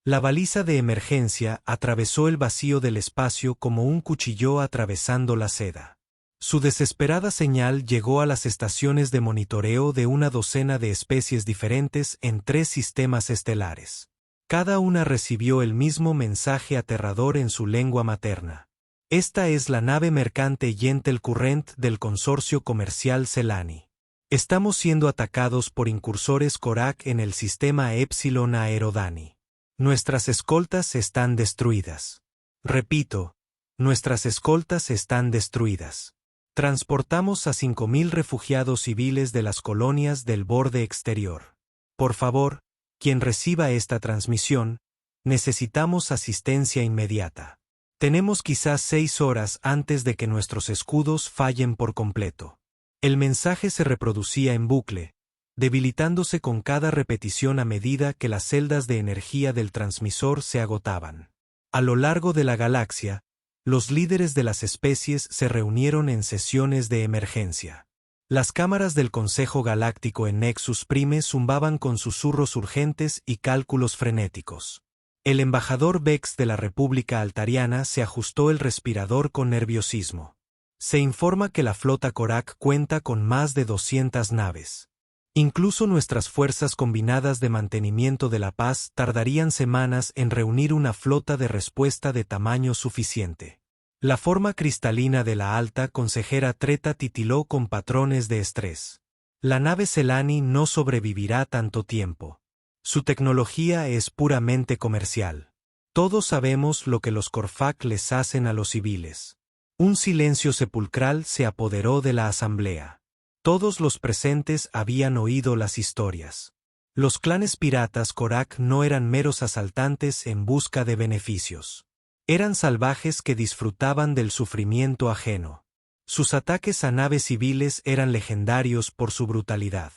La baliza de emergencia atravesó el vacío del espacio como un cuchillo atravesando la seda. Su desesperada señal llegó a las estaciones de monitoreo de una docena de especies diferentes en 3 sistemas estelares. Cada una recibió el mismo mensaje aterrador en su lengua materna. Esta es la nave mercante Gentle Current del consorcio comercial Celani. Estamos siendo atacados por incursores Korak en el sistema Epsilon Aerodani. Nuestras escoltas están destruidas. Repito, nuestras escoltas están destruidas. Transportamos a 5.000 refugiados civiles de las colonias del borde exterior. Por favor, quien reciba esta transmisión, necesitamos asistencia inmediata. Tenemos quizás 6 horas antes de que nuestros escudos fallen por completo. El mensaje se reproducía en bucle, debilitándose con cada repetición a medida que las celdas de energía del transmisor se agotaban. A lo largo de la galaxia, los líderes de las especies se reunieron en sesiones de emergencia. Las cámaras del Consejo Galáctico en Nexus Prime zumbaban con susurros urgentes y cálculos frenéticos. El embajador Vex de la República Altariana se ajustó el respirador con nerviosismo. Se informa que la flota Korak cuenta con más de 200 naves. Incluso nuestras fuerzas combinadas de mantenimiento de la paz tardarían semanas en reunir una flota de respuesta de tamaño suficiente. La forma cristalina de la alta consejera Treta titiló con patrones de estrés. La nave Celani no sobrevivirá tanto tiempo. Su tecnología es puramente comercial. Todos sabemos lo que los Corfac les hacen a los civiles. Un silencio sepulcral se apoderó de la asamblea. Todos los presentes habían oído las historias. Los clanes piratas Korak no eran meros asaltantes en busca de beneficios. Eran salvajes que disfrutaban del sufrimiento ajeno. Sus ataques a naves civiles eran legendarios por su brutalidad.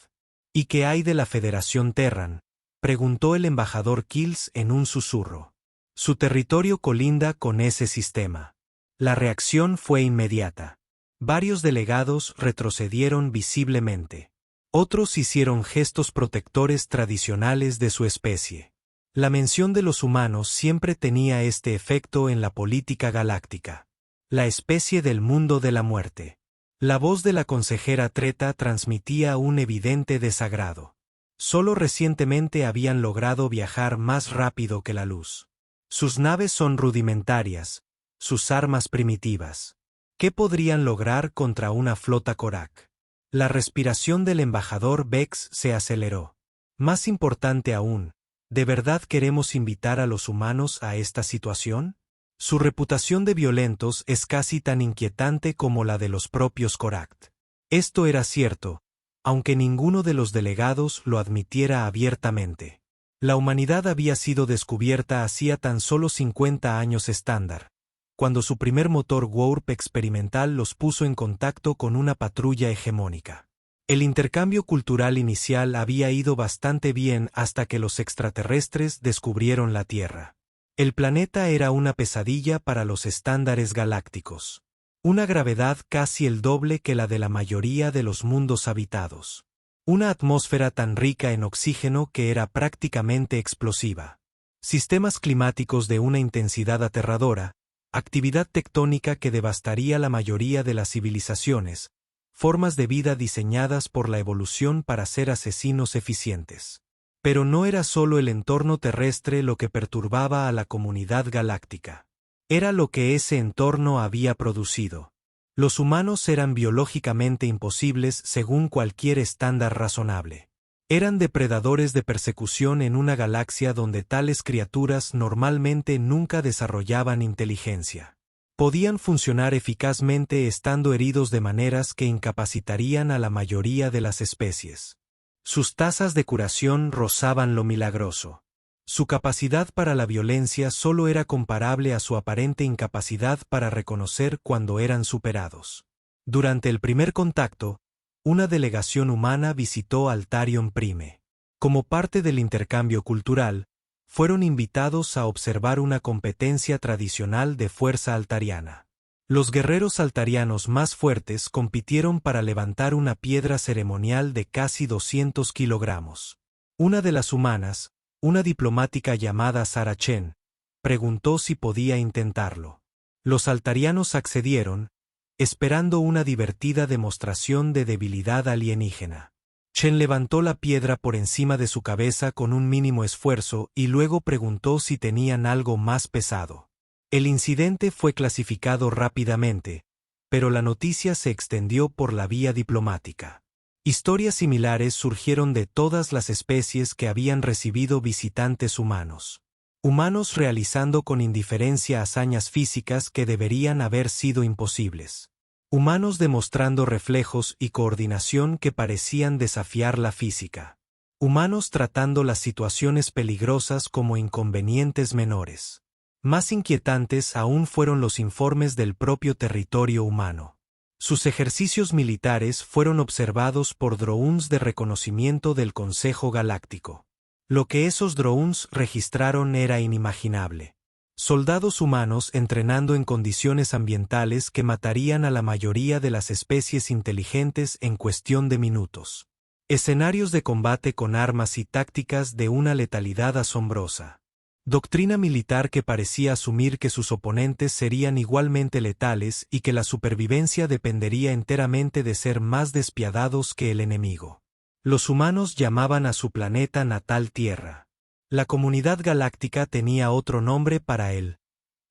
¿Y qué hay de la Federación Terran?, preguntó el embajador Kills en un susurro. Su territorio colinda con ese sistema. La reacción fue inmediata. Varios delegados retrocedieron visiblemente. Otros hicieron gestos protectores tradicionales de su especie. La mención de los humanos siempre tenía este efecto en la política galáctica. La especie del mundo de la muerte. La voz de la consejera Treta transmitía un evidente desagrado. Solo recientemente habían logrado viajar más rápido que la luz. Sus naves son rudimentarias, sus armas primitivas. ¿Qué podrían lograr contra una flota Korak? La respiración del embajador Vex se aceleró. Más importante aún, ¿de verdad queremos invitar a los humanos a esta situación? Su reputación de violentos es casi tan inquietante como la de los propios Korak. Esto era cierto, aunque ninguno de los delegados lo admitiera abiertamente. La humanidad había sido descubierta hacía tan solo 50 años estándar, cuando su primer motor warp experimental los puso en contacto con una patrulla hegemónica. El intercambio cultural inicial había ido bastante bien hasta que los extraterrestres descubrieron la Tierra. El planeta era una pesadilla para los estándares galácticos. Una gravedad casi el doble que la de la mayoría de los mundos habitados. Una atmósfera tan rica en oxígeno que era prácticamente explosiva. Sistemas climáticos de una intensidad aterradora, actividad tectónica que devastaría la mayoría de las civilizaciones, formas de vida diseñadas por la evolución para ser asesinos eficientes. Pero no era solo el entorno terrestre lo que perturbaba a la comunidad galáctica. Era lo que ese entorno había producido. Los humanos eran biológicamente imposibles según cualquier estándar razonable. Eran depredadores de persecución en una galaxia donde tales criaturas normalmente nunca desarrollaban inteligencia. Podían funcionar eficazmente estando heridos de maneras que incapacitarían a la mayoría de las especies. Sus tasas de curación rozaban lo milagroso. Su capacidad para la violencia solo era comparable a su aparente incapacidad para reconocer cuando eran superados. Durante el primer contacto, una delegación humana visitó Altarion Prime. Como parte del intercambio cultural, fueron invitados a observar una competencia tradicional de fuerza altariana. Los guerreros altarianos más fuertes compitieron para levantar una piedra ceremonial de casi 200 kilogramos. Una de las humanas, una diplomática llamada Sarah Chen, preguntó si podía intentarlo. Los altarianos accedieron, esperando una divertida demostración de debilidad alienígena. Chen levantó la piedra por encima de su cabeza con un mínimo esfuerzo y luego preguntó si tenían algo más pesado. El incidente fue clasificado rápidamente, pero la noticia se extendió por la vía diplomática. Historias similares surgieron de todas las especies que habían recibido visitantes humanos. Humanos realizando con indiferencia hazañas físicas que deberían haber sido imposibles. Humanos demostrando reflejos y coordinación que parecían desafiar la física. Humanos tratando las situaciones peligrosas como inconvenientes menores. Más inquietantes aún fueron los informes del propio territorio humano. Sus ejercicios militares fueron observados por drones de reconocimiento del Consejo Galáctico. Lo que esos drones registraron era inimaginable. Soldados humanos entrenando en condiciones ambientales que matarían a la mayoría de las especies inteligentes en cuestión de minutos. Escenarios de combate con armas y tácticas de una letalidad asombrosa. Doctrina militar que parecía asumir que sus oponentes serían igualmente letales y que la supervivencia dependería enteramente de ser más despiadados que el enemigo. Los humanos llamaban a su planeta natal Tierra. La comunidad galáctica tenía otro nombre para él,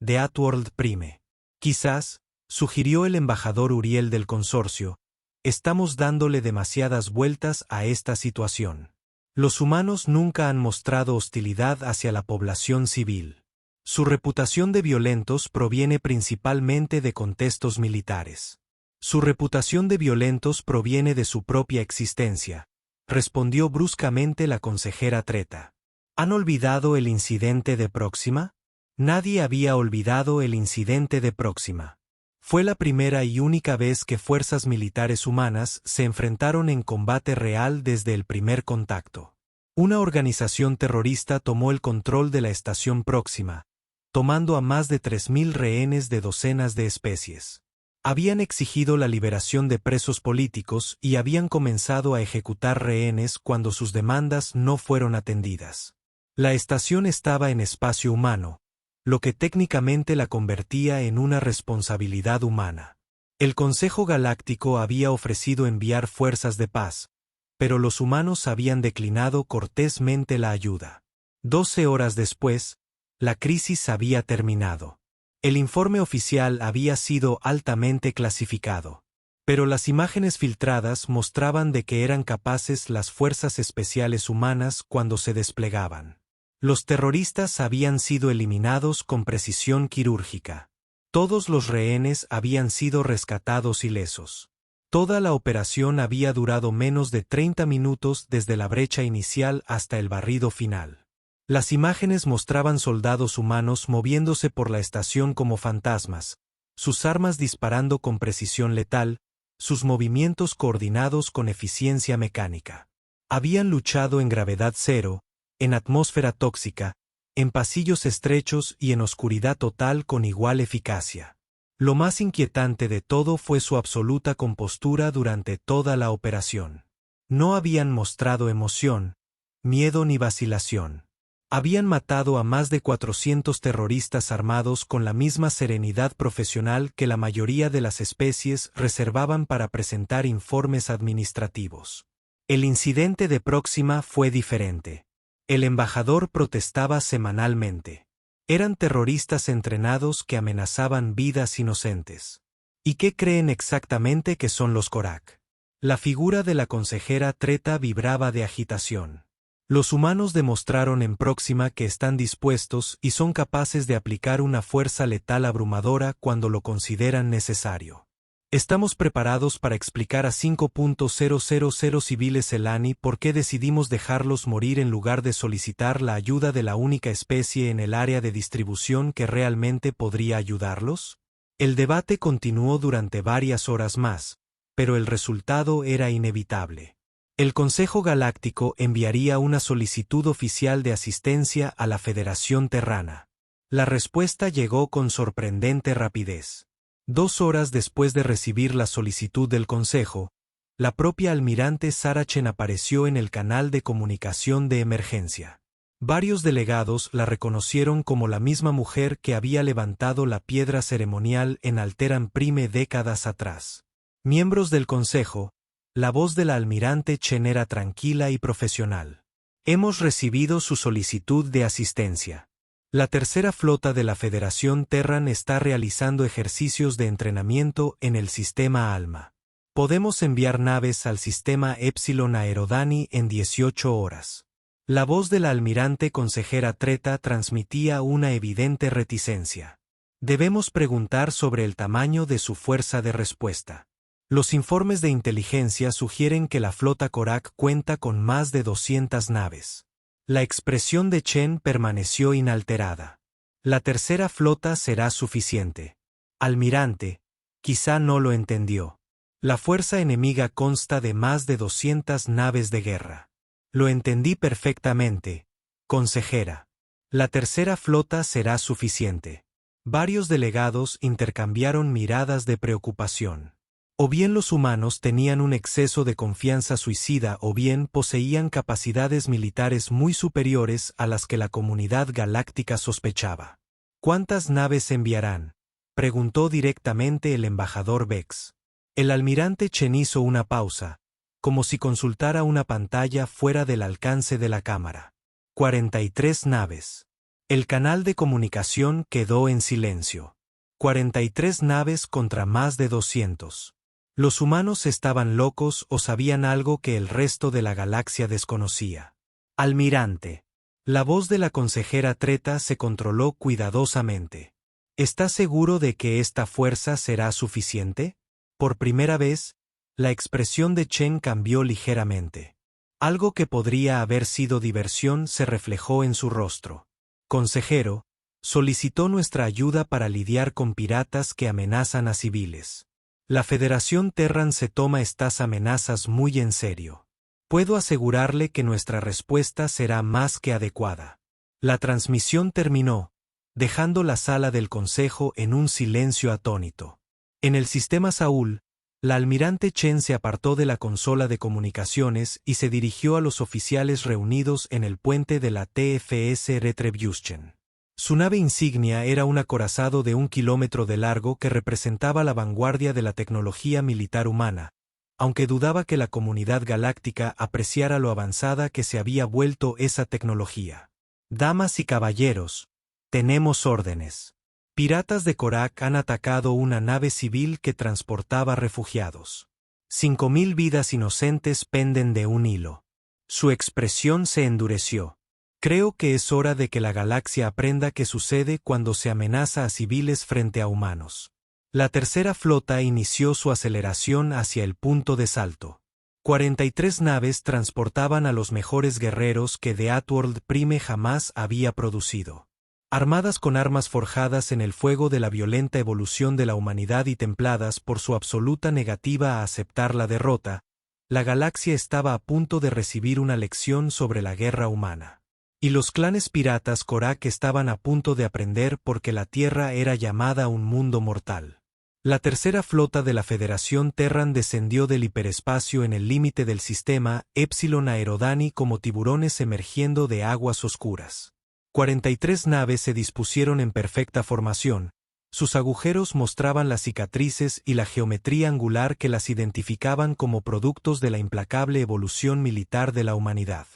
The Outworld Prime. Quizás, sugirió el embajador Uriel del consorcio, estamos dándole demasiadas vueltas a esta situación. Los humanos nunca han mostrado hostilidad hacia la población civil. Su reputación de violentos proviene principalmente de contextos militares. Su reputación de violentos proviene de su propia existencia, respondió bruscamente la consejera Treta. ¿Han olvidado el incidente de Próxima? Nadie había olvidado el incidente de Próxima. Fue la primera y única vez que fuerzas militares humanas se enfrentaron en combate real desde el primer contacto. Una organización terrorista tomó el control de la estación Próxima, tomando a más de 3.000 rehenes de docenas de especies. Habían exigido la liberación de presos políticos y habían comenzado a ejecutar rehenes cuando sus demandas no fueron atendidas. La estación estaba en espacio humano, lo que técnicamente la convertía en una responsabilidad humana. El Consejo Galáctico había ofrecido enviar fuerzas de paz, pero los humanos habían declinado cortésmente la ayuda. 12 horas después, la crisis había terminado. El informe oficial había sido altamente clasificado, pero las imágenes filtradas mostraban de que eran capaces las fuerzas especiales humanas cuando se desplegaban. Los terroristas habían sido eliminados con precisión quirúrgica. Todos los rehenes habían sido rescatados ilesos. Toda la operación había durado menos de 30 minutos desde la brecha inicial hasta el barrido final. Las imágenes mostraban soldados humanos moviéndose por la estación como fantasmas, sus armas disparando con precisión letal, sus movimientos coordinados con eficiencia mecánica. Habían luchado en gravedad cero, en atmósfera tóxica, en pasillos estrechos y en oscuridad total con igual eficacia. Lo más inquietante de todo fue su absoluta compostura durante toda la operación. No habían mostrado emoción, miedo ni vacilación. Habían matado a más de 400 terroristas armados con la misma serenidad profesional que la mayoría de las especies reservaban para presentar informes administrativos. El incidente de Próxima fue diferente. El embajador protestaba semanalmente. Eran terroristas entrenados que amenazaban vidas inocentes. ¿Y qué creen exactamente que son los Korak? La figura de la consejera Treta vibraba de agitación. Los humanos demostraron en Próxima que están dispuestos y son capaces de aplicar una fuerza letal abrumadora cuando lo consideran necesario. Estamos preparados para explicar a 5.000 civiles Elani por qué decidimos dejarlos morir en lugar de solicitar la ayuda de la única especie en el área de distribución que realmente podría ayudarlos. El debate continuó durante varias horas más, pero el resultado era inevitable. El Consejo Galáctico enviaría una solicitud oficial de asistencia a la Federación Terrana. La respuesta llegó con sorprendente rapidez. 2 horas después de recibir la solicitud del Consejo, la propia almirante Sarah Chen apareció en el canal de comunicación de emergencia. Varios delegados la reconocieron como la misma mujer que había levantado la piedra ceremonial en Alteram Prime décadas atrás. Miembros del consejo, la voz del almirante Chen era tranquila y profesional. Hemos recibido su solicitud de asistencia. La tercera flota de la Federación Terran está realizando ejercicios de entrenamiento en el sistema ALMA. Podemos enviar naves al sistema Epsilon Aerodani en 18 horas. La voz de la almirante consejera Treta transmitía una evidente reticencia. Debemos preguntar sobre el tamaño de su fuerza de respuesta. Los informes de inteligencia sugieren que la flota Korak cuenta con más de 200 naves. La expresión de Chen permaneció inalterada. La tercera flota será suficiente. Almirante, quizá no lo entendió. La fuerza enemiga consta de más de 200 naves de guerra. Lo entendí perfectamente, consejera. La tercera flota será suficiente. Varios delegados intercambiaron miradas de preocupación. O bien los humanos tenían un exceso de confianza suicida o bien poseían capacidades militares muy superiores a las que la comunidad galáctica sospechaba. ¿Cuántas naves enviarán?, preguntó directamente el embajador Vex. El almirante Chen hizo una pausa, como si consultara una pantalla fuera del alcance de la cámara. 43 naves. El canal de comunicación quedó en silencio. 43 naves contra más de 200. Los humanos estaban locos o sabían algo que el resto de la galaxia desconocía. Almirante. La voz de la consejera Treta se controló cuidadosamente. ¿Está seguro de que esta fuerza será suficiente? Por primera vez, la expresión de Chen cambió ligeramente. Algo que podría haber sido diversión se reflejó en su rostro. Consejero, solicitó nuestra ayuda para lidiar con piratas que amenazan a civiles. La Federación Terran se toma estas amenazas muy en serio. Puedo asegurarle que nuestra respuesta será más que adecuada. La transmisión terminó, dejando la sala del consejo en un silencio atónito. En el sistema Saúl, la almirante Chen se apartó de la consola de comunicaciones y se dirigió a los oficiales reunidos en el puente de la TFS Retribution. Su nave insignia era un acorazado de 1 kilómetro de largo que representaba la vanguardia de la tecnología militar humana, aunque dudaba que la comunidad galáctica apreciara lo avanzada que se había vuelto esa tecnología. Damas y caballeros, tenemos órdenes. Piratas de Korak han atacado una nave civil que transportaba refugiados. 5.000 vidas inocentes penden de un hilo. Su expresión se endureció. Creo que es hora de que la galaxia aprenda qué sucede cuando se amenaza a civiles frente a humanos. La tercera flota inició su aceleración hacia el punto de salto. 43 naves transportaban a los mejores guerreros que The Outworld Prime jamás había producido. Armadas con armas forjadas en el fuego de la violenta evolución de la humanidad y templadas por su absoluta negativa a aceptar la derrota, la galaxia estaba a punto de recibir una lección sobre la guerra humana. Y los clanes piratas Korak estaban a punto de aprender porque la Tierra era llamada un mundo mortal. La tercera flota de la Federación Terran descendió del hiperespacio en el límite del sistema Epsilon Aerodani como tiburones emergiendo de aguas oscuras. 43 naves se dispusieron en perfecta formación. Sus agujeros mostraban las cicatrices y la geometría angular que las identificaban como productos de la implacable evolución militar de la humanidad.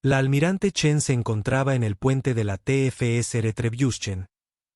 La almirante Chen se encontraba en el puente de la TFS Retribution,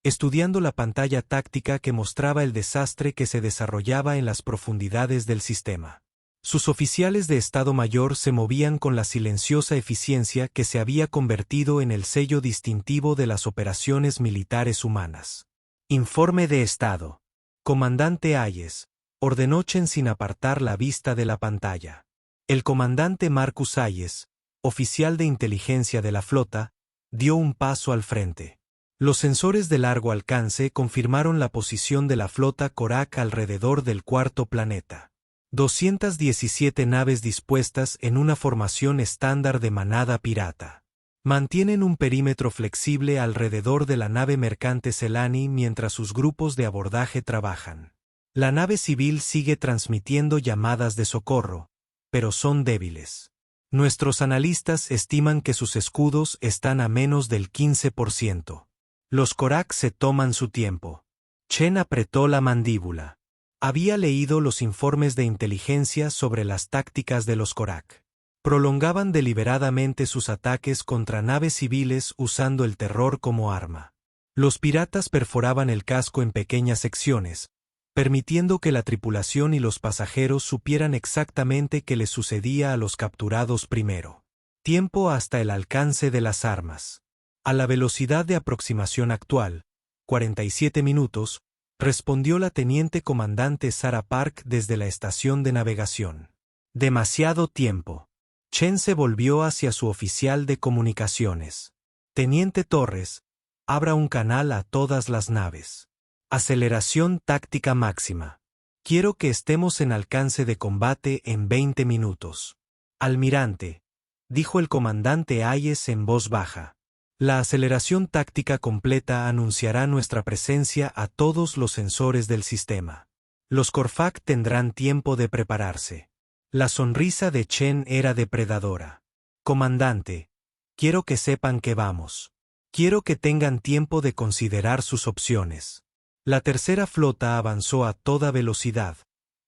estudiando la pantalla táctica que mostraba el desastre que se desarrollaba en las profundidades del sistema. Sus oficiales de Estado Mayor se movían con la silenciosa eficiencia que se había convertido en el sello distintivo de las operaciones militares humanas. Informe de Estado. Comandante Hayes, ordenó Chen sin apartar la vista de la pantalla. El comandante Marcus Hayes, oficial de inteligencia de la flota, dio un paso al frente. Los sensores de largo alcance confirmaron la posición de la flota Korak alrededor del cuarto planeta. 217 naves dispuestas en una formación estándar de manada pirata. Mantienen un perímetro flexible alrededor de la nave mercante Celani mientras sus grupos de abordaje trabajan. La nave civil sigue transmitiendo llamadas de socorro, pero son débiles. Nuestros analistas estiman que sus escudos están a menos del 15%. Los Korak se toman su tiempo. Chen apretó la mandíbula. Había leído los informes de inteligencia sobre las tácticas de los Korak. Prolongaban deliberadamente sus ataques contra naves civiles usando el terror como arma. Los piratas perforaban el casco en pequeñas secciones, permitiendo que la tripulación y los pasajeros supieran exactamente qué les sucedía a los capturados primero. Tiempo hasta el alcance de las armas. A la velocidad de aproximación actual, 47 minutos, respondió la teniente comandante Sarah Park desde la estación de navegación. Demasiado tiempo. Chen se volvió hacia su oficial de comunicaciones. Teniente Torres, abra un canal a todas las naves. Aceleración táctica máxima. Quiero que estemos en alcance de combate en 20 minutos. Almirante, dijo el comandante Hayes en voz baja. La aceleración táctica completa anunciará nuestra presencia a todos los sensores del sistema. Los Corfac tendrán tiempo de prepararse. La sonrisa de Chen era depredadora. Comandante, quiero que sepan que vamos. Quiero que tengan tiempo de considerar sus opciones. La tercera flota avanzó a toda velocidad,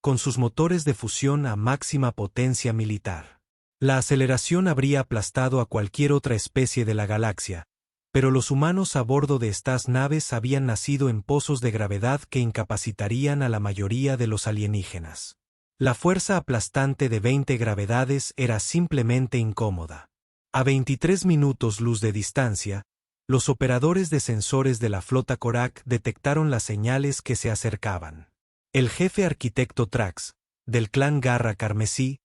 con sus motores de fusión a máxima potencia militar. La aceleración habría aplastado a cualquier otra especie de la galaxia, pero los humanos a bordo de estas naves habían nacido en pozos de gravedad que incapacitarían a la mayoría de los alienígenas. La fuerza aplastante de 20 gravedades era simplemente incómoda. A 23 minutos luz de distancia, los operadores de sensores de la flota Korak detectaron las señales que se acercaban. El jefe arquitecto Trax, del clan Garra Carmesí,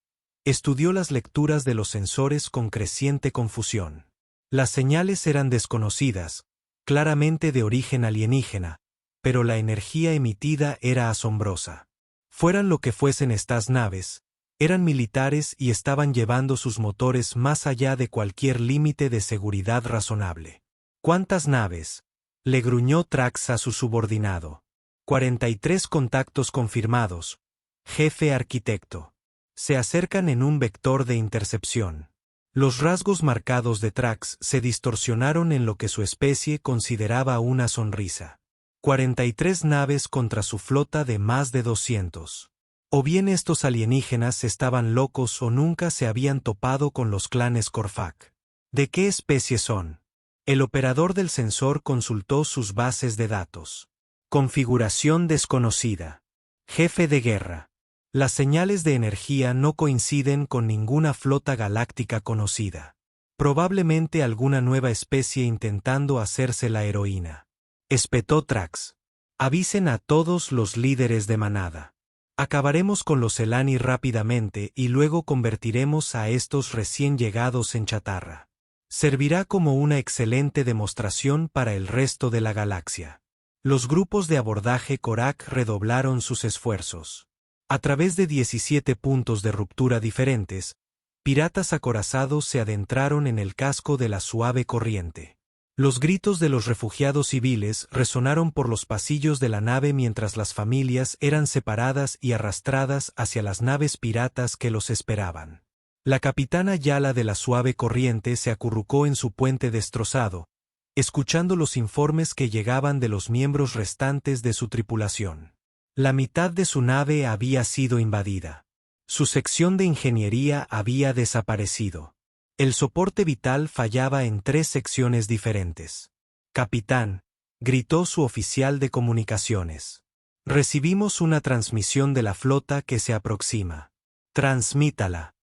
estudió las lecturas de los sensores con creciente confusión. Las señales eran desconocidas, claramente de origen alienígena, pero la energía emitida era asombrosa. Fueran lo que fuesen estas naves, eran militares y estaban llevando sus motores más allá de cualquier límite de seguridad razonable. ¿Cuántas naves?, le gruñó Trax a su subordinado. 43 contactos confirmados, jefe arquitecto. Se acercan en un vector de intercepción. Los rasgos marcados de Trax se distorsionaron en lo que su especie consideraba una sonrisa. 43 naves contra su flota de más de 200. O bien estos alienígenas estaban locos o nunca se habían topado con los clanes Corfac. ¿De qué especie son? El operador del sensor consultó sus bases de datos. Configuración desconocida. Jefe de guerra. Las señales de energía no coinciden con ninguna flota galáctica conocida. Probablemente alguna nueva especie intentando hacerse la heroína. Espetó Trax. Avisen a todos los líderes de manada. Acabaremos con los Elani rápidamente y luego convertiremos a estos recién llegados en chatarra. Servirá como una excelente demostración para el resto de la galaxia. Los grupos de abordaje Korak redoblaron sus esfuerzos. A través de 17 puntos de ruptura diferentes, piratas acorazados se adentraron en el casco de la suave corriente. Los gritos de los refugiados civiles resonaron por los pasillos de la nave mientras las familias eran separadas y arrastradas hacia las naves piratas que los esperaban. La capitana Yala de la suave corriente se acurrucó en su puente destrozado, escuchando los informes que llegaban de los miembros restantes de su tripulación. La mitad de su nave había sido invadida. Su sección de ingeniería había desaparecido. El soporte vital fallaba en 3 secciones diferentes. Capitán, gritó su oficial de comunicaciones. Recibimos una transmisión de la flota que se aproxima. Transmítala.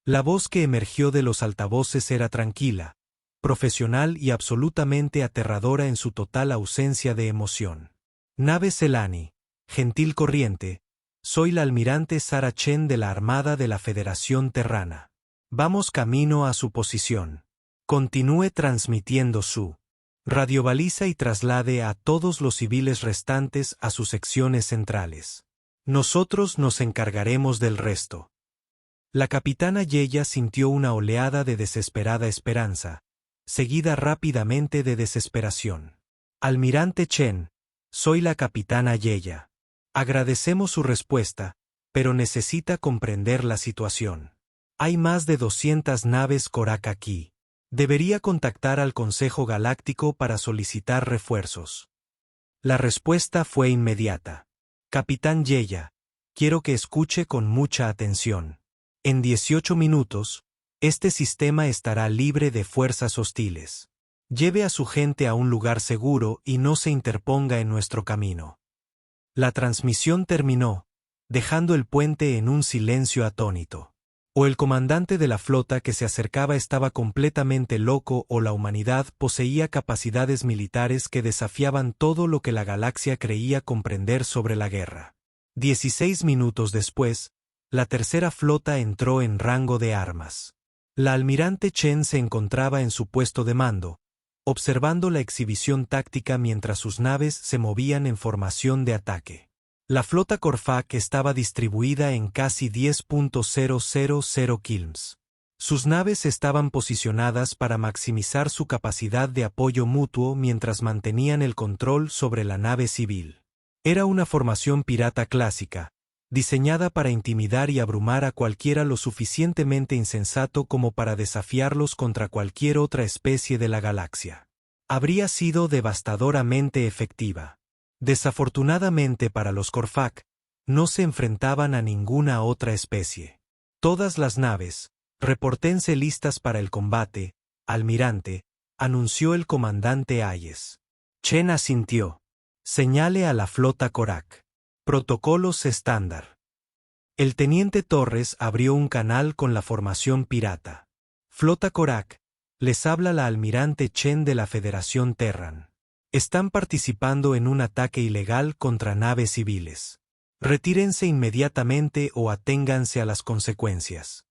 La voz que emergió de los altavoces era tranquila, profesional y absolutamente aterradora en su total ausencia de emoción. Nave Selani, gentil corriente, soy la almirante Sarah Chen de la Armada de la Federación Terrana. Vamos camino a su posición. Continúe transmitiendo su radiobaliza y traslade a todos los civiles restantes a sus secciones centrales. Nosotros nos encargaremos del resto. La capitana Yeya sintió una oleada de desesperada esperanza, seguida rápidamente de desesperación. Almirante Chen, soy la capitana Yeya. Agradecemos su respuesta, pero necesita comprender la situación. Hay más de 200 naves Korak aquí. Debería contactar al Consejo Galáctico para solicitar refuerzos. La respuesta fue inmediata. Capitán Yeya, quiero que escuche con mucha atención. En 18 minutos, este sistema estará libre de fuerzas hostiles. Lleve a su gente a un lugar seguro y no se interponga en nuestro camino. La transmisión terminó, dejando el puente en un silencio atónito. O el comandante de la flota que se acercaba estaba completamente loco o la humanidad poseía capacidades militares que desafiaban todo lo que la galaxia creía comprender sobre la guerra. 16 minutos después, la tercera flota entró en rango de armas. La almirante Chen se encontraba en su puesto de mando, observando la exhibición táctica mientras sus naves se movían en formación de ataque. La flota Corfak estaba distribuida en casi 10.000 km. Sus naves estaban posicionadas para maximizar su capacidad de apoyo mutuo mientras mantenían el control sobre la nave civil. Era una formación pirata clásica, diseñada para intimidar y abrumar a cualquiera lo suficientemente insensato como para desafiarlos contra cualquier otra especie de la galaxia. Habría sido devastadoramente efectiva. Desafortunadamente para los Corfak, no se enfrentaban a ninguna otra especie. Todas las naves, repórtense listas para el combate, almirante, anunció el comandante Hayes. Chen asintió. Señale a la flota Korak. Protocolos estándar. El teniente Torres abrió un canal con la formación pirata. Flota Korak, les habla la almirante Chen de la Federación Terran. Están participando en un ataque ilegal contra naves civiles. Retírense inmediatamente o aténganse a las consecuencias.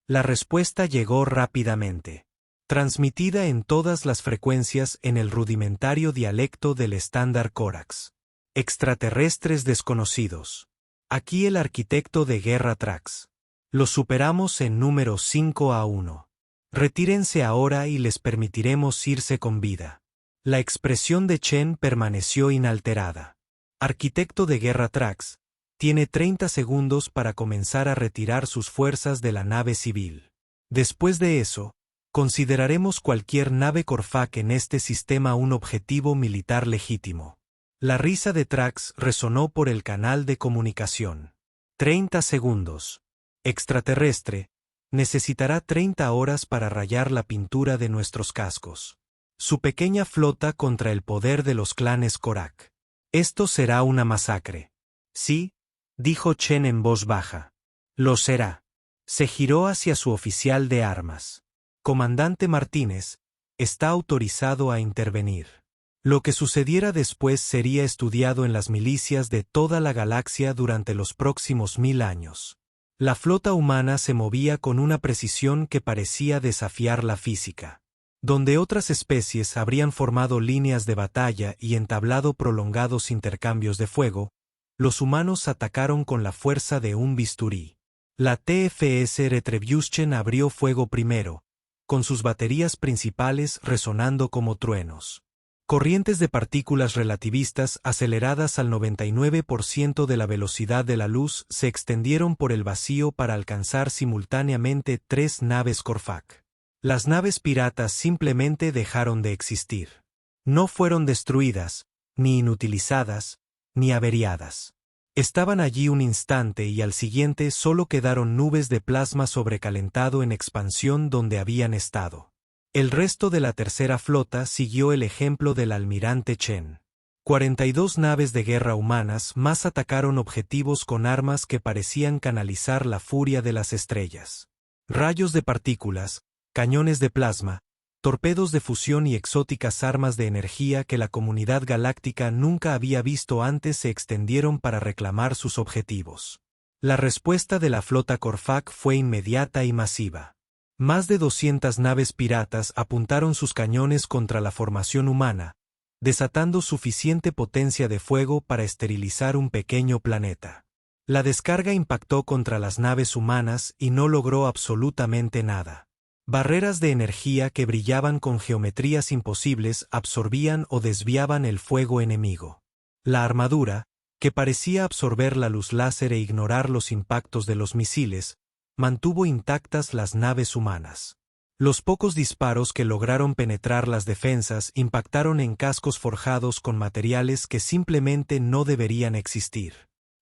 La respuesta llegó rápidamente. Transmitida en todas las frecuencias en el rudimentario dialecto del estándar Corax. Extraterrestres desconocidos. Aquí el arquitecto de guerra Trax. Los superamos en número 5-1. Retírense ahora y les permitiremos irse con vida. La expresión de Chen permaneció inalterada. Arquitecto de guerra Trax, tiene 30 segundos para comenzar a retirar sus fuerzas de la nave civil. Después de eso, consideraremos cualquier nave Corfak en este sistema un objetivo militar legítimo. La risa de Trax resonó por el canal de comunicación. 30 segundos. Extraterrestre, necesitará 30 horas para rayar la pintura de nuestros cascos. Su pequeña flota contra el poder de los clanes Korak. Esto será una masacre. Sí, dijo Chen en voz baja. Lo será. Se giró hacia su oficial de armas. Comandante Martínez, está autorizado a intervenir. Lo que sucediera después sería estudiado en las milicias de toda la galaxia durante los próximos 1000 años. La flota humana se movía con una precisión que parecía desafiar la física. Donde otras especies habrían formado líneas de batalla y entablado prolongados intercambios de fuego, los humanos atacaron con la fuerza de un bisturí. La TFS Retribution abrió fuego primero, con sus baterías principales resonando como truenos. Corrientes de partículas relativistas aceleradas al 99% de la velocidad de la luz se extendieron por el vacío para alcanzar simultáneamente 3 naves Corfak. Las naves piratas simplemente dejaron de existir. No fueron destruidas, ni inutilizadas, ni averiadas. Estaban allí un instante y al siguiente solo quedaron nubes de plasma sobrecalentado en expansión donde habían estado. El resto de la tercera flota siguió el ejemplo del almirante Chen. 42 naves de guerra humanas más atacaron objetivos con armas que parecían canalizar la furia de las estrellas. Rayos de partículas, cañones de plasma, torpedos de fusión y exóticas armas de energía que la comunidad galáctica nunca había visto antes se extendieron para reclamar sus objetivos. La respuesta de la flota Corfak fue inmediata y masiva. Más de 200 naves piratas apuntaron sus cañones contra la formación humana, desatando suficiente potencia de fuego para esterilizar un pequeño planeta. La descarga impactó contra las naves humanas y no logró absolutamente nada. Barreras de energía que brillaban con geometrías imposibles absorbían o desviaban el fuego enemigo. La armadura, que parecía absorber la luz láser e ignorar los impactos de los misiles, mantuvo intactas las naves humanas. Los pocos disparos que lograron penetrar las defensas impactaron en cascos forjados con materiales que simplemente no deberían existir.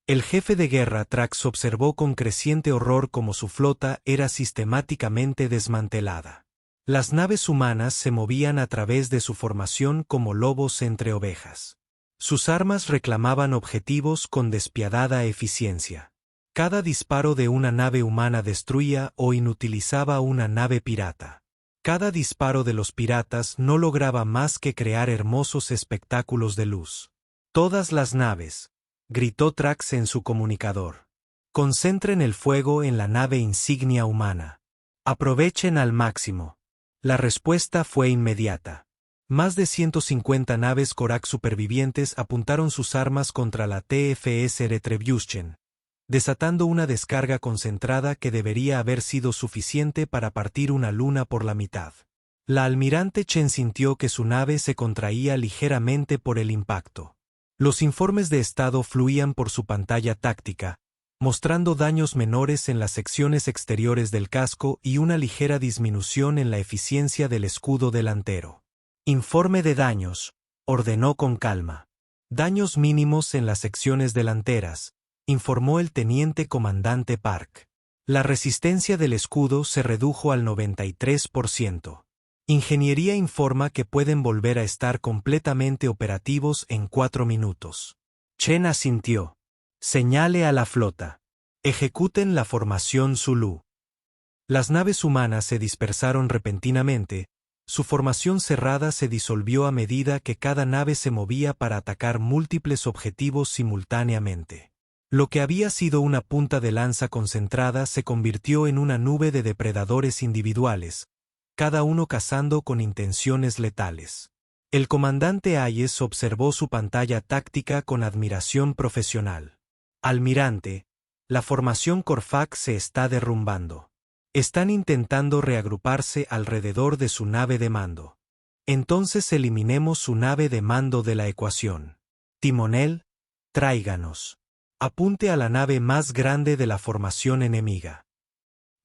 El jefe de guerra Trax observó con creciente horror cómo su flota era sistemáticamente desmantelada. Las naves humanas se movían a través de su formación como lobos entre ovejas. Sus armas reclamaban objetivos con despiadada eficiencia. Cada disparo de una nave humana destruía o inutilizaba una nave pirata. Cada disparo de los piratas no lograba más que crear hermosos espectáculos de luz. Todas las naves, gritó Trax en su comunicador. Concentren el fuego en la nave insignia humana. Aprovechen al máximo. La respuesta fue inmediata. Más de 150 naves Korak supervivientes apuntaron sus armas contra la TFS Retribution, desatando una descarga concentrada que debería haber sido suficiente para partir una luna por la mitad. La almirante Chen sintió que su nave se contraía ligeramente por el impacto. Los informes de estado fluían por su pantalla táctica, mostrando daños menores en las secciones exteriores del casco y una ligera disminución en la eficiencia del escudo delantero. Informe de daños, ordenó con calma. Daños mínimos en las secciones delanteras, informó el teniente comandante Park. La resistencia del escudo se redujo al 93%. Ingeniería informa que pueden volver a estar completamente operativos en 4 minutos. Chen asintió. Señale a la flota. Ejecuten la formación Zulu. Las naves humanas se dispersaron repentinamente, su formación cerrada se disolvió a medida que cada nave se movía para atacar múltiples objetivos simultáneamente. Lo que había sido una punta de lanza concentrada se convirtió en una nube de depredadores individuales, cada uno cazando con intenciones letales. El comandante Hayes observó su pantalla táctica con admiración profesional. Almirante, la formación Corfac se está derrumbando. Están intentando reagruparse alrededor de su nave de mando. Entonces eliminemos su nave de mando de la ecuación. Timonel, tráiganos. Apunte a la nave más grande de la formación enemiga.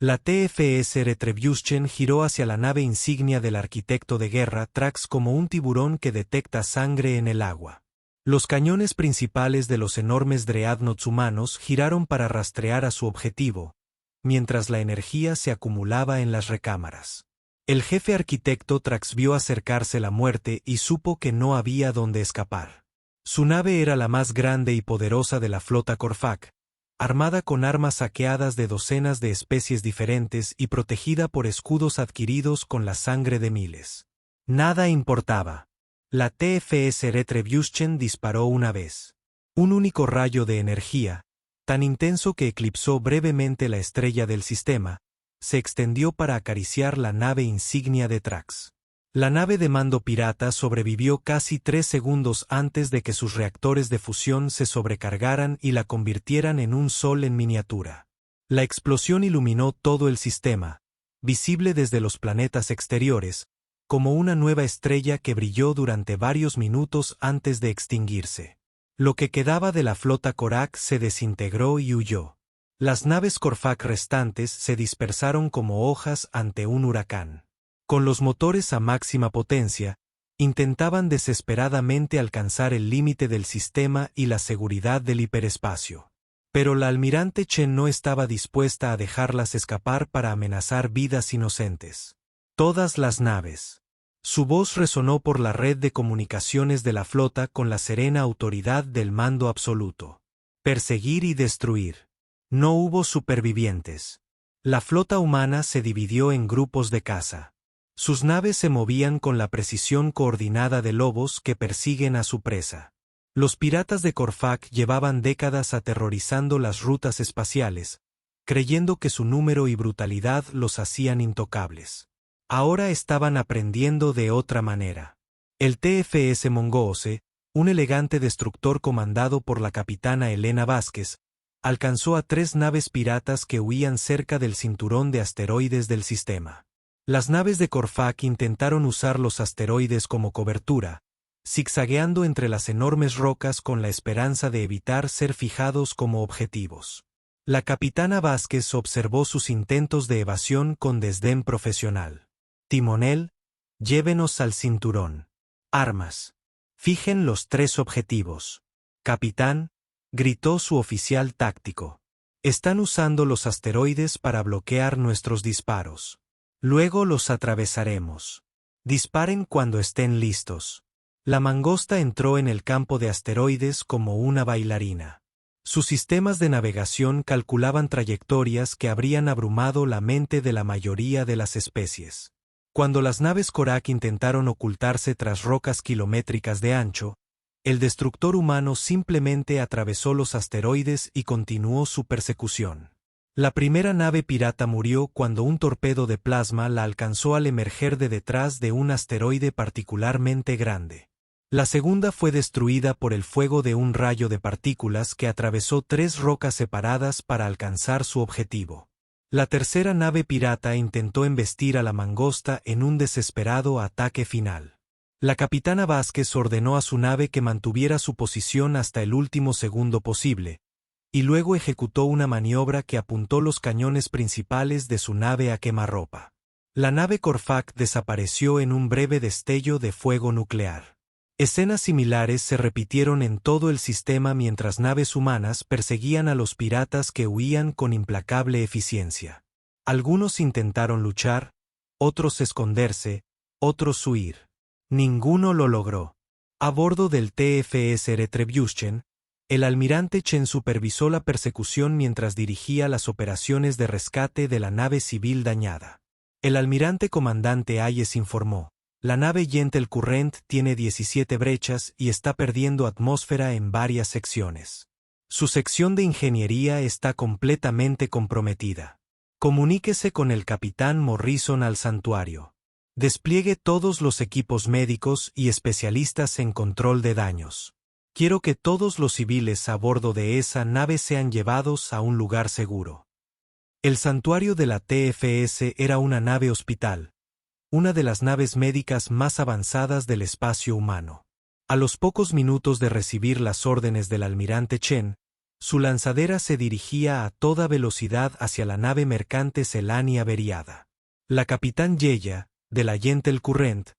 La TFS Retribution giró hacia la nave insignia del arquitecto de guerra Trax como un tiburón que detecta sangre en el agua. Los cañones principales de los enormes dreadnoughts humanos giraron para rastrear a su objetivo, mientras la energía se acumulaba en las recámaras. El jefe arquitecto Trax vio acercarse la muerte y supo que no había dónde escapar. Su nave era la más grande y poderosa de la flota Corfac, armada con armas saqueadas de docenas de especies diferentes y protegida por escudos adquiridos con la sangre de miles. Nada importaba. La TFS Retribution disparó una vez. Un único rayo de energía, tan intenso que eclipsó brevemente la estrella del sistema, se extendió para acariciar la nave insignia de Trax. La nave de mando pirata sobrevivió casi 3 segundos antes de que sus reactores de fusión se sobrecargaran y la convirtieran en un sol en miniatura. La explosión iluminó todo el sistema, visible desde los planetas exteriores, como una nueva estrella que brilló durante varios minutos antes de extinguirse. Lo que quedaba de la flota Korak se desintegró y huyó. Las naves Corfac restantes se dispersaron como hojas ante un huracán. Con los motores a máxima potencia, intentaban desesperadamente alcanzar el límite del sistema y la seguridad del hiperespacio. Pero la almirante Chen no estaba dispuesta a dejarlas escapar para amenazar vidas inocentes. Todas las naves. Su voz resonó por la red de comunicaciones de la flota con la serena autoridad del mando absoluto. Perseguir y destruir. No hubo supervivientes. La flota humana se dividió en grupos de caza. Sus naves se movían con la precisión coordinada de lobos que persiguen a su presa. Los piratas de Corfac llevaban décadas aterrorizando las rutas espaciales, creyendo que su número y brutalidad los hacían intocables. Ahora estaban aprendiendo de otra manera. El TFS Mongoose, un elegante destructor comandado por la capitana Elena Vázquez, alcanzó a 3 naves piratas que huían cerca del cinturón de asteroides del sistema. Las naves de Corfac intentaron usar los asteroides como cobertura, zigzagueando entre las enormes rocas con la esperanza de evitar ser fijados como objetivos. La capitana Vázquez observó sus intentos de evasión con desdén profesional. Timonel, llévenos al cinturón. Armas. Fijen los 3 objetivos. Capitán, gritó su oficial táctico. Están usando los asteroides para bloquear nuestros disparos. Luego los atravesaremos. Disparen cuando estén listos. La mangosta entró en el campo de asteroides como una bailarina. Sus sistemas de navegación calculaban trayectorias que habrían abrumado la mente de la mayoría de las especies. Cuando las naves Korak intentaron ocultarse tras rocas kilométricas de ancho, el destructor humano simplemente atravesó los asteroides y continuó su persecución. La primera nave pirata murió cuando un torpedo de plasma la alcanzó al emerger de detrás de un asteroide particularmente grande. La segunda fue destruida por el fuego de un rayo de partículas que atravesó 3 rocas separadas para alcanzar su objetivo. La tercera nave pirata intentó embestir a la mangosta en un desesperado ataque final. La capitana Vázquez ordenó a su nave que mantuviera su posición hasta el último segundo posible, y luego ejecutó una maniobra que apuntó los cañones principales de su nave a quemarropa. La nave Corfac desapareció en un breve destello de fuego nuclear. Escenas similares se repitieron en todo el sistema mientras naves humanas perseguían a los piratas que huían con implacable eficiencia. Algunos intentaron luchar, otros esconderse, otros huir. Ninguno lo logró. A bordo del TFS Retribution, el almirante Chen supervisó la persecución mientras dirigía las operaciones de rescate de la nave civil dañada. El almirante comandante Hayes informó: la nave Gentle Current tiene 17 brechas y está perdiendo atmósfera en varias secciones. Su sección de ingeniería está completamente comprometida. Comuníquese con el capitán Morrison al santuario. Despliegue todos los equipos médicos y especialistas en control de daños. Quiero que todos los civiles a bordo de esa nave sean llevados a un lugar seguro. El santuario de la TFS era una nave hospital, una de las naves médicas más avanzadas del espacio humano. A los pocos minutos de recibir las órdenes del almirante Chen, su lanzadera se dirigía a toda velocidad hacia la nave mercante Celani averiada. La capitán Yeya, de la Gentle Current,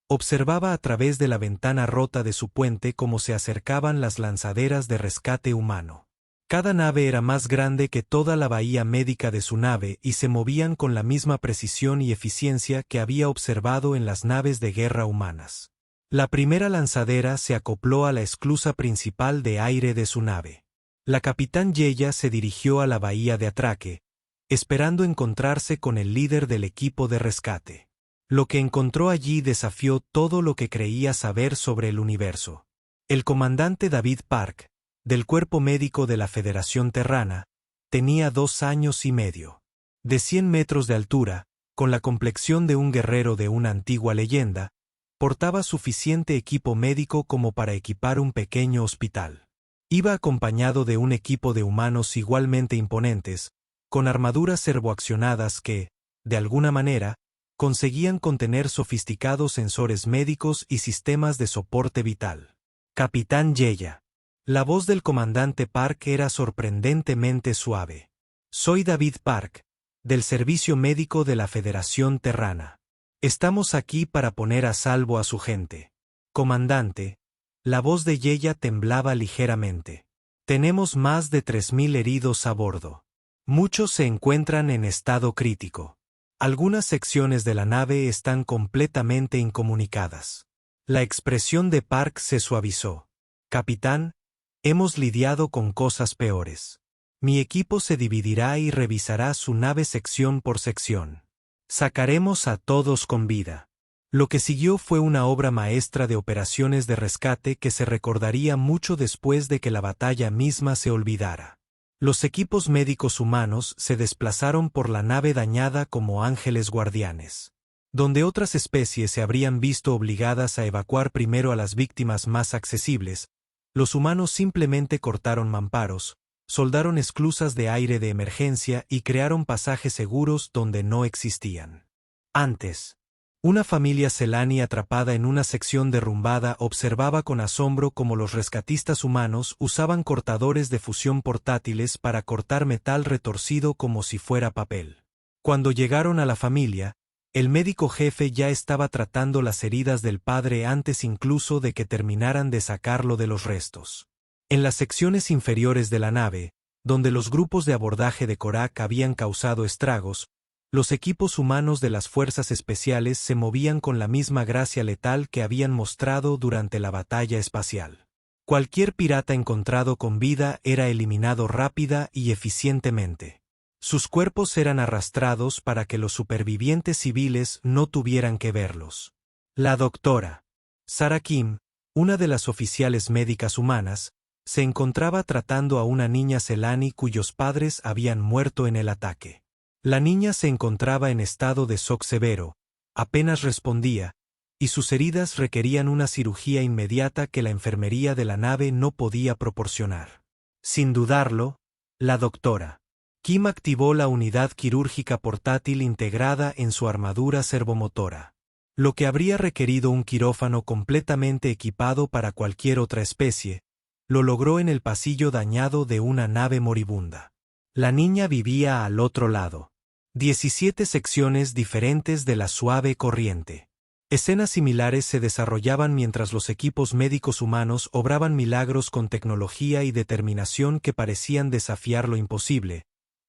observaba a través de la ventana rota de su puente cómo se acercaban las lanzaderas de rescate humano. Cada nave era más grande que toda la bahía médica de su nave y se movían con la misma precisión y eficiencia que había observado en las naves de guerra humanas. La primera lanzadera se acopló a la esclusa principal de aire de su nave. La capitán Yeya se dirigió a la bahía de atraque, esperando encontrarse con el líder del equipo de rescate. Lo que encontró allí desafió todo lo que creía saber sobre el universo. El comandante David Park, del cuerpo médico de la Federación Terrana, tenía 2 años y medio. De 100 metros de altura, con la complexión de un guerrero de una antigua leyenda, portaba suficiente equipo médico como para equipar un pequeño hospital. Iba acompañado de un equipo de humanos igualmente imponentes, con armaduras servoaccionadas que, de alguna manera, conseguían contener sofisticados sensores médicos y sistemas de soporte vital. Capitán Yeya. La voz del comandante Park era sorprendentemente suave. Soy David Park, del Servicio Médico de la Federación Terrana. Estamos aquí para poner a salvo a su gente. Comandante, la voz de Yeya temblaba ligeramente. Tenemos más de 3000 heridos a bordo. Muchos se encuentran en estado crítico. Algunas secciones de la nave están completamente incomunicadas. La expresión de Park se suavizó. Capitán, hemos lidiado con cosas peores. Mi equipo se dividirá y revisará su nave sección por sección. Sacaremos a todos con vida. Lo que siguió fue una obra maestra de operaciones de rescate que se recordaría mucho después de que la batalla misma se olvidara. Los equipos médicos humanos se desplazaron por la nave dañada como ángeles guardianes. Donde otras especies se habrían visto obligadas a evacuar primero a las víctimas más accesibles, los humanos simplemente cortaron mamparos, soldaron esclusas de aire de emergencia y crearon pasajes seguros donde no existían. Antes, Una familia Selani atrapada en una sección derrumbada observaba con asombro cómo los rescatistas humanos usaban cortadores de fusión portátiles para cortar metal retorcido como si fuera papel. Cuando llegaron a la familia, el médico jefe ya estaba tratando las heridas del padre antes incluso de que terminaran de sacarlo de los restos. En las secciones inferiores de la nave, donde los grupos de abordaje de Korak habían causado estragos, los equipos humanos de las fuerzas especiales se movían con la misma gracia letal que habían mostrado durante la batalla espacial. Cualquier pirata encontrado con vida era eliminado rápida y eficientemente. Sus cuerpos eran arrastrados para que los supervivientes civiles no tuvieran que verlos. La doctora Sarah Kim, una de las oficiales médicas humanas, se encontraba tratando a una niña Selani cuyos padres habían muerto en el ataque. La niña se encontraba en estado de shock severo, apenas respondía, y sus heridas requerían una cirugía inmediata que la enfermería de la nave no podía proporcionar. Sin dudarlo, la doctora Kim activó la unidad quirúrgica portátil integrada en su armadura servomotora. Lo que habría requerido un quirófano completamente equipado para cualquier otra especie, lo logró en el pasillo dañado de una nave moribunda. La niña vivía al otro lado. 17 secciones diferentes de la suave corriente. Escenas similares se desarrollaban mientras los equipos médicos humanos obraban milagros con tecnología y determinación que parecían desafiar lo imposible,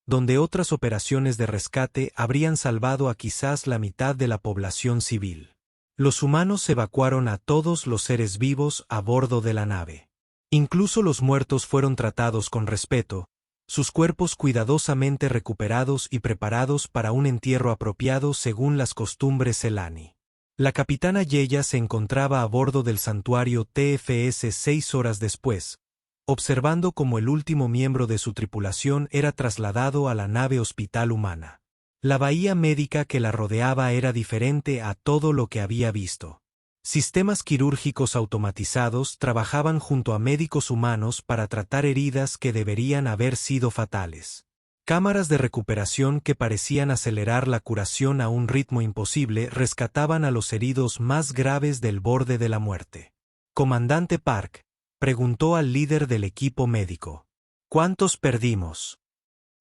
donde otras operaciones de rescate habrían salvado a quizás la mitad de la población civil. Los humanos evacuaron a todos los seres vivos a bordo de la nave. Incluso los muertos fueron tratados con respeto, sus cuerpos cuidadosamente recuperados y preparados para un entierro apropiado según las costumbres Selani. La capitana Yeya se encontraba a bordo del santuario TFS 6 horas después, observando cómo el último miembro de su tripulación era trasladado a la nave hospital humana. La bahía médica que la rodeaba era diferente a todo lo que había visto. Sistemas quirúrgicos automatizados trabajaban junto a médicos humanos para tratar heridas que deberían haber sido fatales. Cámaras de recuperación que parecían acelerar la curación a un ritmo imposible rescataban a los heridos más graves del borde de la muerte. Comandante Park preguntó al líder del equipo médico. ¿Cuántos perdimos?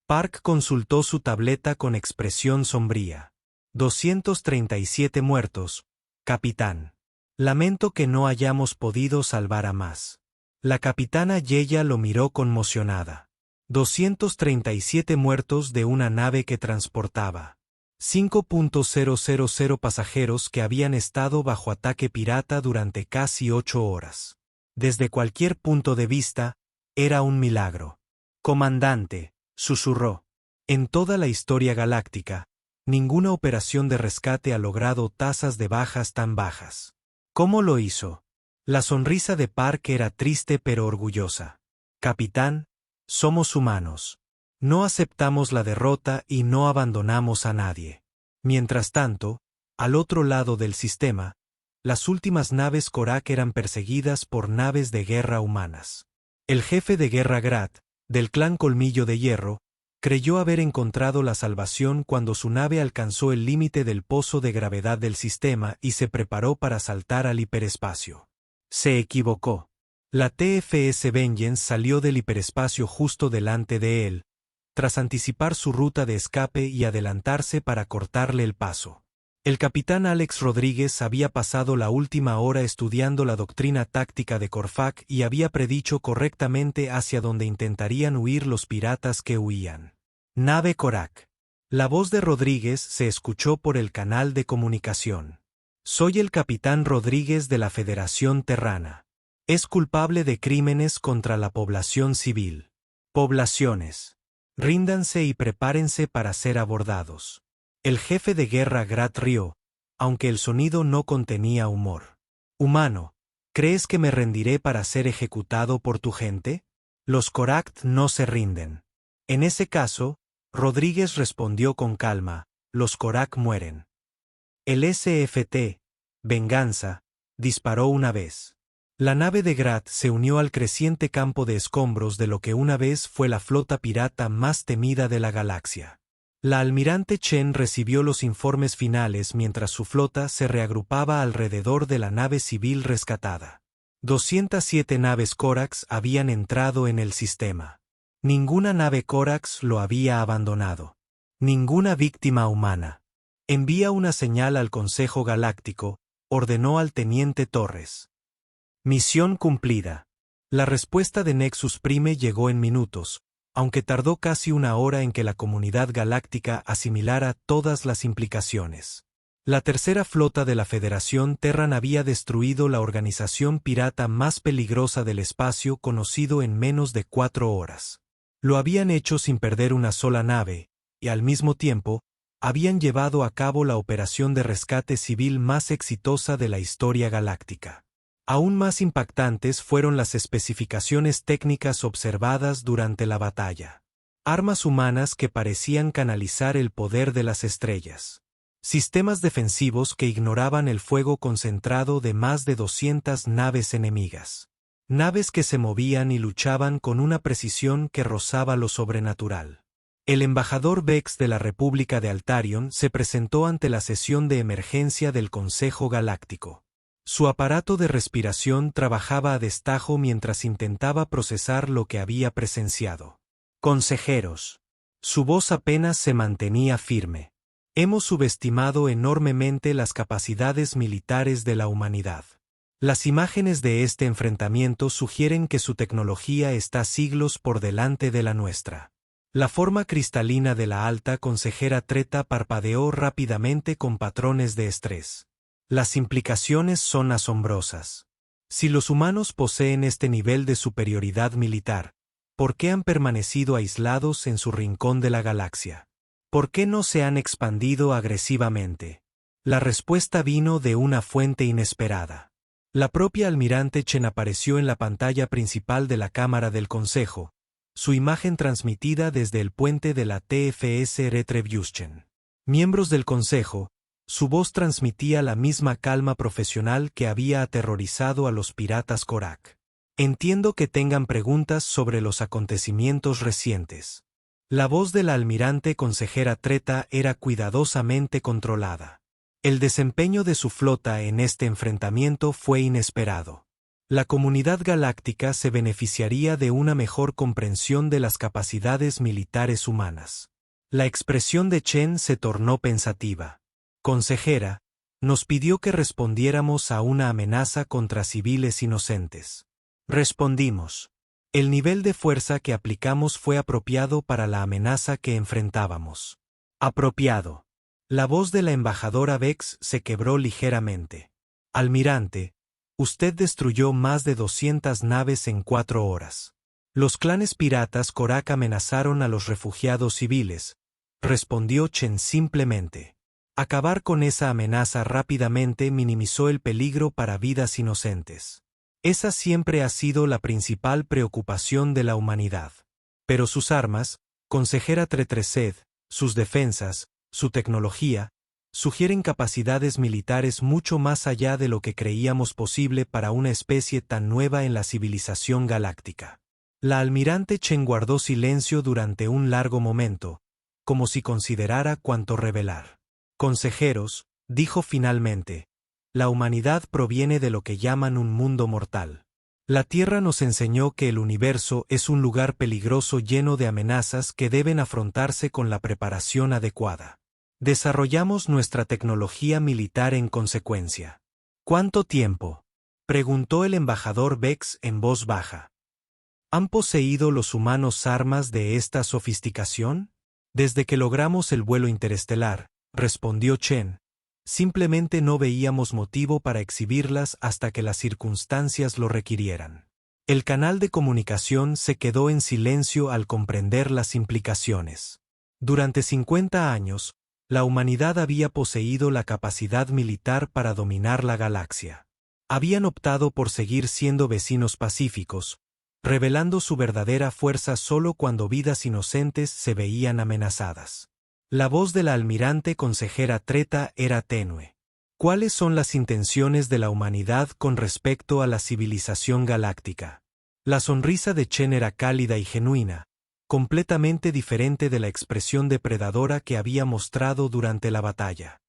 Park consultó su tableta con expresión sombría. 237 muertos, capitán. Lamento que no hayamos podido salvar a más. La capitana Yeya lo miró conmocionada. 237 muertos de una nave que transportaba 5.000 pasajeros que habían estado bajo ataque pirata durante casi 8 horas. Desde cualquier punto de vista, era un milagro. Comandante, susurró. En toda la historia galáctica, ninguna operación de rescate ha logrado tasas de bajas tan bajas. ¿Cómo lo hizo? La sonrisa de Park era triste pero orgullosa. Capitán, somos humanos. No aceptamos la derrota y no abandonamos a nadie. Mientras tanto, al otro lado del sistema, las últimas naves Korak eran perseguidas por naves de guerra humanas. El jefe de guerra Grat, del clan Colmillo de Hierro, creyó haber encontrado la salvación cuando su nave alcanzó el límite del pozo de gravedad del sistema y se preparó para saltar al hiperespacio. Se equivocó. La TFS Vengeance salió del hiperespacio justo delante de él, tras anticipar su ruta de escape y adelantarse para cortarle el paso. El capitán Alex Rodríguez había pasado la última hora estudiando la doctrina táctica de Corfac y había predicho correctamente hacia donde intentarían huir los piratas que huían. Nave Korak. La voz de Rodríguez se escuchó por el canal de comunicación. Soy el capitán Rodríguez de la Federación Terrana. Es culpable de crímenes contra la población civil. Poblaciones. Ríndanse y prepárense para ser abordados. El jefe de guerra Grat rió, aunque el sonido no contenía humor. Humano, ¿crees que me rendiré para ser ejecutado por tu gente? Los Korak no se rinden. En ese caso, Rodríguez respondió con calma, los Korak mueren. El SFT, Venganza, disparó una vez. La nave de Grat se unió al creciente campo de escombros de lo que una vez fue la flota pirata más temida de la galaxia. La almirante Chen recibió los informes finales mientras su flota se reagrupaba alrededor de la nave civil rescatada. 207 naves Corax habían entrado en el sistema. Ninguna nave Corax lo había abandonado. Ninguna víctima humana. Envía una señal al Consejo Galáctico, ordenó al teniente Torres. Misión cumplida. La respuesta de Nexus Prime llegó en minutos, aunque tardó casi una hora en que la comunidad galáctica asimilara todas las implicaciones. La tercera flota de la Federación Terran había destruido la organización pirata más peligrosa del espacio conocido en menos de 4 horas. Lo habían hecho sin perder una sola nave, y al mismo tiempo, habían llevado a cabo la operación de rescate civil más exitosa de la historia galáctica. Aún más impactantes fueron las especificaciones técnicas observadas durante la batalla. Armas humanas que parecían canalizar el poder de las estrellas. Sistemas defensivos que ignoraban el fuego concentrado de más de 200 naves enemigas. Naves que se movían y luchaban con una precisión que rozaba lo sobrenatural. El embajador Vex de la República de Altarion se presentó ante la sesión de emergencia del Consejo Galáctico. Su aparato de respiración trabajaba a destajo mientras intentaba procesar lo que había presenciado. Consejeros. Su voz apenas se mantenía firme. Hemos subestimado enormemente las capacidades militares de la humanidad. Las imágenes de este enfrentamiento sugieren que su tecnología está siglos por delante de la nuestra. La forma cristalina de la alta consejera Treta parpadeó rápidamente con patrones de estrés. Las implicaciones son asombrosas. Si los humanos poseen este nivel de superioridad militar, ¿por qué han permanecido aislados en su rincón de la galaxia? ¿Por qué no se han expandido agresivamente? La respuesta vino de una fuente inesperada. La propia almirante Chen apareció en la pantalla principal de la Cámara del Consejo, su imagen transmitida desde el puente de la TFS Retribution. Miembros del Consejo, su voz transmitía la misma calma profesional que había aterrorizado a los piratas Korak. Entiendo que tengan preguntas sobre los acontecimientos recientes. La voz de la almirante consejera Treta era cuidadosamente controlada. El desempeño de su flota en este enfrentamiento fue inesperado. La comunidad galáctica se beneficiaría de una mejor comprensión de las capacidades militares humanas. La expresión de Chen se tornó pensativa. Consejera, nos pidió que respondiéramos a una amenaza contra civiles inocentes. Respondimos. El nivel de fuerza que aplicamos fue apropiado para la amenaza que enfrentábamos. Apropiado. La voz de la embajadora Vex se quebró ligeramente. Almirante, usted destruyó más de 200 naves en 4 horas. Los clanes piratas Korak amenazaron a los refugiados civiles, respondió Chen simplemente. Acabar con esa amenaza rápidamente minimizó el peligro para vidas inocentes. Esa siempre ha sido la principal preocupación de la humanidad. Pero sus armas, consejera Tretresed, sus defensas, su tecnología, sugieren capacidades militares mucho más allá de lo que creíamos posible para una especie tan nueva en la civilización galáctica. La almirante Chen guardó silencio durante un largo momento, como si considerara cuánto revelar. Consejeros, dijo finalmente, la humanidad proviene de lo que llaman un mundo mortal. La Tierra nos enseñó que el universo es un lugar peligroso lleno de amenazas que deben afrontarse con la preparación adecuada. Desarrollamos nuestra tecnología militar en consecuencia. ¿Cuánto tiempo?, preguntó el embajador Vex en voz baja. ¿Han poseído los humanos armas de esta sofisticación? Desde que logramos el vuelo interestelar, respondió Chen. Simplemente no veíamos motivo para exhibirlas hasta que las circunstancias lo requirieran. El canal de comunicación se quedó en silencio al comprender las implicaciones. Durante 50 años, la humanidad había poseído la capacidad militar para dominar la galaxia. Habían optado por seguir siendo vecinos pacíficos, revelando su verdadera fuerza solo cuando vidas inocentes se veían amenazadas. La voz de la almirante consejera Treta era tenue. ¿Cuáles son las intenciones de la humanidad con respecto a la civilización galáctica? La sonrisa de Chen era cálida y genuina, completamente diferente de la expresión depredadora que había mostrado durante la batalla.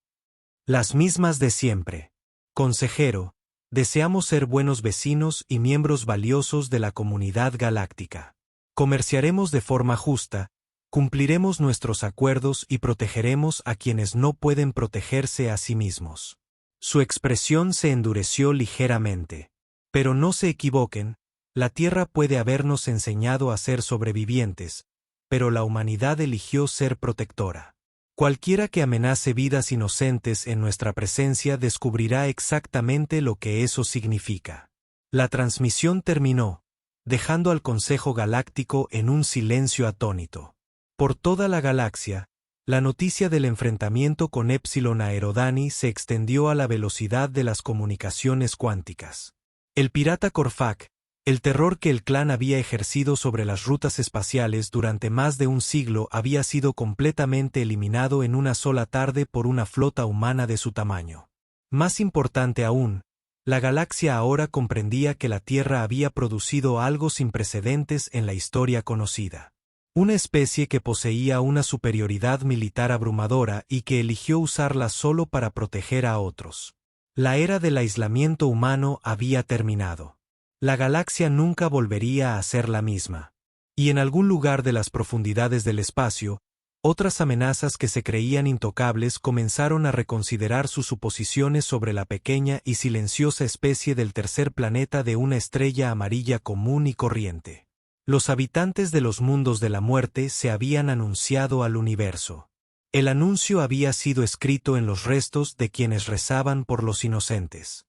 Las mismas de siempre. Consejero, deseamos ser buenos vecinos y miembros valiosos de la comunidad galáctica. Comerciaremos de forma justa, cumpliremos nuestros acuerdos y protegeremos a quienes no pueden protegerse a sí mismos. Su expresión se endureció ligeramente. Pero no se equivoquen, la Tierra puede habernos enseñado a ser sobrevivientes, pero la humanidad eligió ser protectora. Cualquiera que amenace vidas inocentes en nuestra presencia descubrirá exactamente lo que eso significa. La transmisión terminó, dejando al Consejo Galáctico en un silencio atónito. Por toda la galaxia, la noticia del enfrentamiento con Epsilon Aerodani se extendió a la velocidad de las comunicaciones cuánticas. El pirata Corfac, el terror que el clan había ejercido sobre las rutas espaciales durante más de un siglo había sido completamente eliminado en una sola tarde por una flota humana de su tamaño. Más importante aún, la galaxia ahora comprendía que la Tierra había producido algo sin precedentes en la historia conocida. Una especie que poseía una superioridad militar abrumadora y que eligió usarla solo para proteger a otros. La era del aislamiento humano había terminado. La galaxia nunca volvería a ser la misma. Y en algún lugar de las profundidades del espacio, otras amenazas que se creían intocables comenzaron a reconsiderar sus suposiciones sobre la pequeña y silenciosa especie del tercer planeta de una estrella amarilla común y corriente. Los habitantes de los mundos de la muerte se habían anunciado al universo. El anuncio había sido escrito en los restos de quienes rezaban por los inocentes.